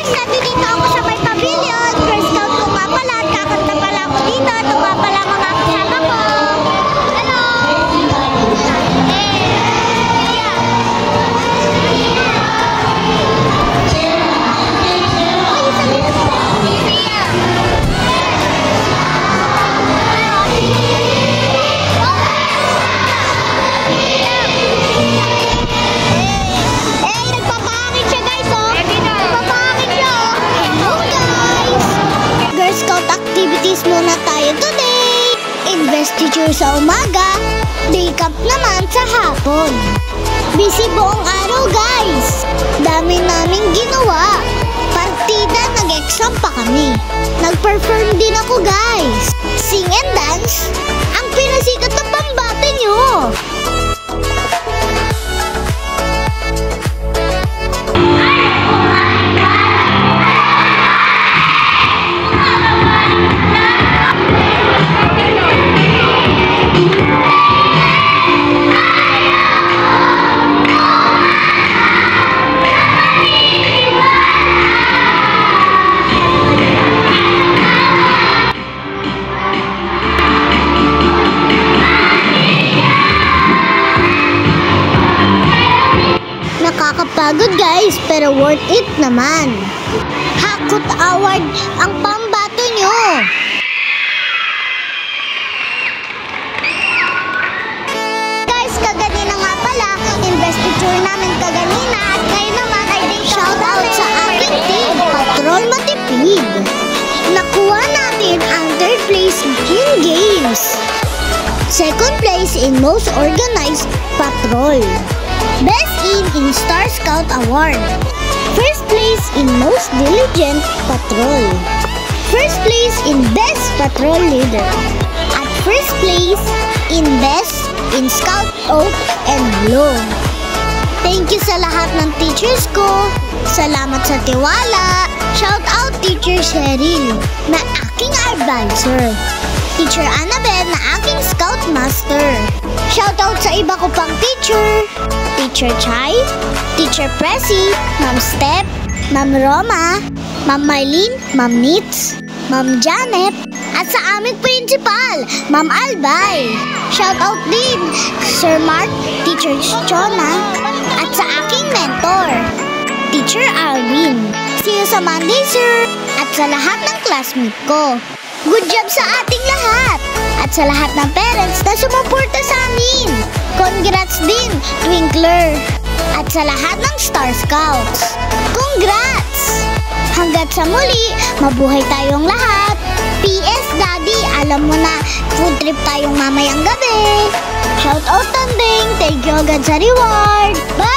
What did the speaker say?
guys, nandito ako sa may pavilion. First scout ko nga pala at kakanta pala ako dito. Ito nga pala mga kasama ko. Hello! Muna tayo today. Investiture sa umaga, day camp naman sa hapon. Busy buong araw guys. Dami naming ginawa. Partida, nag-exam pa kami. Nag-perform din ako guys. Sing and dance, ang pinasikat ng pambata nyo. Nakakapagod guys, pero worth it naman. Hakot award ang pambato nyo. Guys, kaganina nga pala, investiture namin kaganina at kayo naman ay day shout out sa ating team, Patrol Matipid. Nakuha natin ang 3rd place in games. 2nd place in most organized patrol. Best in Star Scout Award. 1st place in Most Diligent Patrol. 1st place in Best Patrol Leader. At 1st place in Best in Scout Oath and Bloom. Thank you sa lahat ng teachers ko. Salamat sa tiwala. Shout out Teacher Cheryl na aking advisor. Teacher Annabelle na aking Scout Master. Shout out sa iba ko pang teacher. Teacher Chai, Teacher Pressy, Ma'am Step, Ma'am Roma, Ma'am Marlene, Ma'am Nitz, Ma'am Janet, at sa aming principal, Ma'am Albay. Shout out din Sir Mark, Teacher Chona, at sa aking mentor, Teacher Alvin. See you sa Monday, sir, at sa lahat ng classmate ko. Good job sa ating lahat! At sa lahat ng parents na sumuporta sa amin. Congrats din, Twinkler. At sa lahat ng Star Scouts. Congrats! Hanggat sa muli, mabuhay tayong lahat. PS, Daddy, alam mo na, food trip tayong mamayang gabi. Shout out Tanding, thank you agad sa reward. Bye!